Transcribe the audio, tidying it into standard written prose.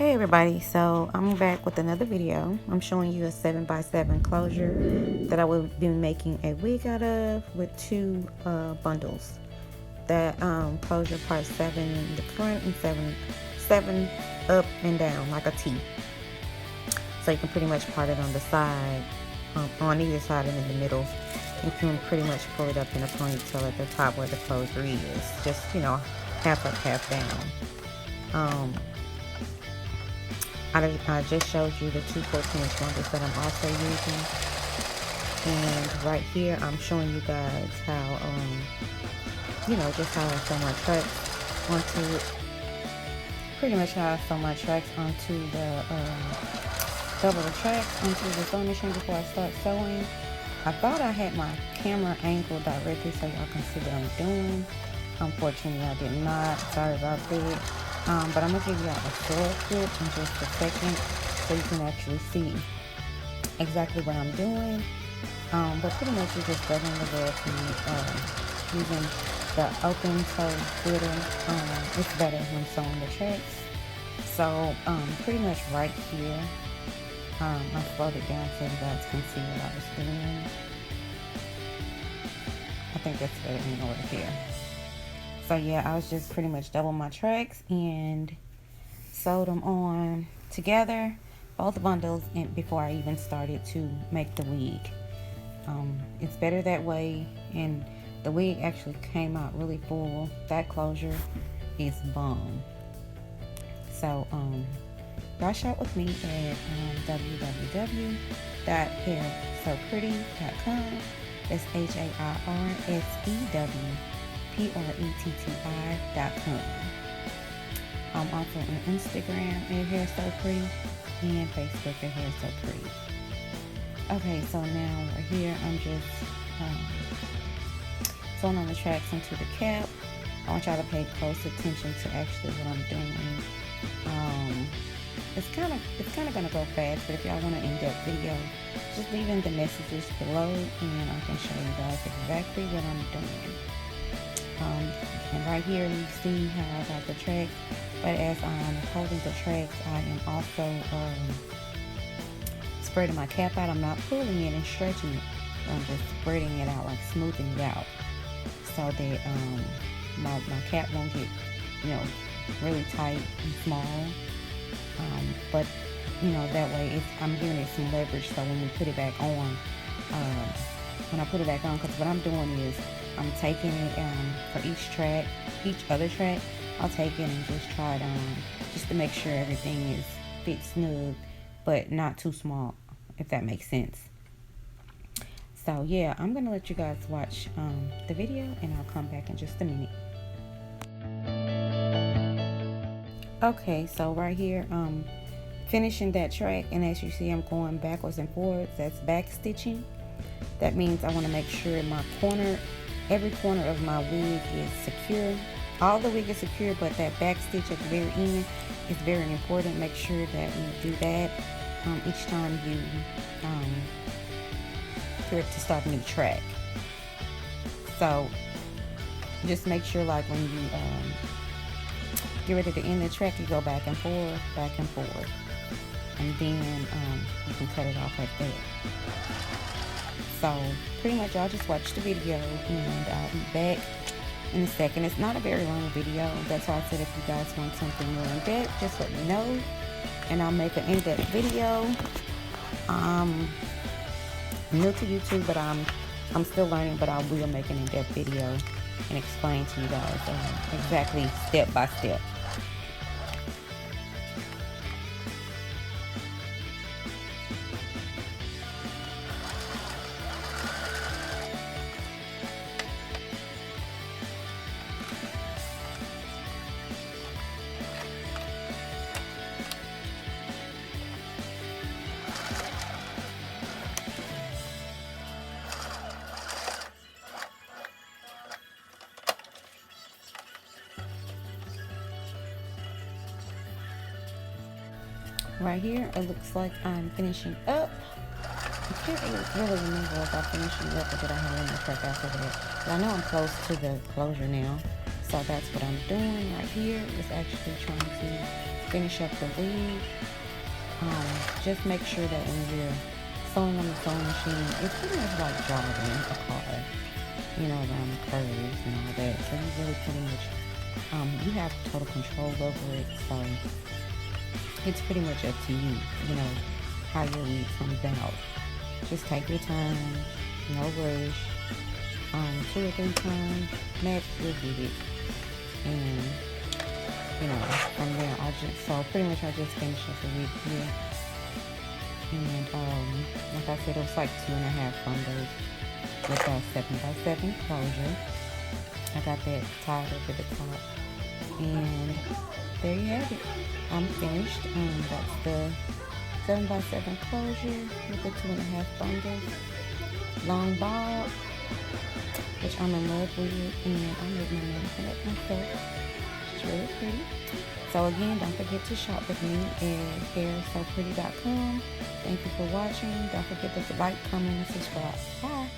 Hey everybody, so I'm back with another video. I'm showing you a 7x7 closure that I will be making a wig out of with two bundles. That closure part 7 in the front and seven up and down like a T. So you can pretty much part it on the side, on either side and in the middle. You can pretty much pull it up in a ponytail at the top where the closure is. Just, half up, half down. I just showed you the two 14-inch bundles that I'm also using, and right here I'm showing you guys how just how I sew my tracks onto pretty much how I sew my tracks onto the double the tracks onto the sewing machine before I start sewing. I thought I had my camera angled directly so y'all can see what I'm doing. Unfortunately I did not. Sorry about that. But I'm going to give y'all a full clip in just a second so you can actually see exactly what I'm doing. But pretty much you're just doubling the web using the open toe glitter. It's better when sewing the tracks. So pretty much right here, I slowed it down so you guys can see what I was doing. I think that's better in order here. So yeah, I was just pretty much double my tracks and sewed them on together, both bundles, and before I even started to make the wig. It's better that way, and the wig actually came out really full. That closure is bomb. So y'all shop with me at www.hairsewpretti.com. That's HAIRSEWPRETTI.com. I'm also on Instagram at Hair Sew Pretti and Facebook at Hair Sew Pretti. Okay, so now we're here. I'm just sewing on the tracks into the cap. I want y'all to pay close attention to actually what I'm doing. It's kind of gonna go fast, but if y'all want an in-depth video, just leave in the messages below and I can show you guys exactly what I'm doing. And right here you see how I got the tracks, but as I'm holding the tracks, I am also spreading my cap out. I'm not pulling it and stretching it. I'm just spreading it out, like smoothing it out, so that my cap won't get really tight and small. But that way I'm giving it some leverage, so when we put it back on, because what I'm doing is I'm taking it for each other track, I'll take it and just try it on, just to make sure everything is fit snug, but not too small, if that makes sense. So yeah, I'm gonna let you guys watch the video, and I'll come back in just a minute. Okay, so right here, finishing that track, and as you see, I'm going backwards and forwards. That's back stitching. That means I want to make sure every corner of my wig is secure. All the wig is secure, but that back stitch at the very end is very important. Make sure that you do that each time you to start a new track. So just make sure, like when you get ready to end the track, you go back and forth, and then you can cut it off like that. So pretty much y'all just watch the video, and I'll be back in a second. It's not a very long video. That's why I said if you guys want something more in depth, just let me know, and I'll make an in-depth video. I'm new to YouTube, but I'm still learning, but I will make an in-depth video and explain to you guys exactly step by step. Right here, it looks like I'm finishing up. I can't really remember if I'm finishing up or did I have one more track after that. But I know I'm close to the closure now. So that's what I'm doing right here, is actually trying to finish up the weave. Just make sure that when you're sewing on the sewing machine, it's pretty much like driving a car, you know, around the curves and all that. So you really pretty much, you have total control over it. So it's pretty much up to you, you know, how your weave comes out. Just take your time, no rush. 2 or 3 times max, you'll get it. And you know, from there so pretty much I just finished up the weave here. And like I said, it was like 2.5 bundles with a 7x7 closure. I got that tied up at the top. And there you have it. I'm finished. That's the 7x7 closure with the 2.5 bundles. Long bob, which I'm in love with, and I made my name for that myself. It's really pretty. So again, don't forget to shop with me at sewpretti.com. Thank you for watching. Don't forget to like, comment, and subscribe. Bye.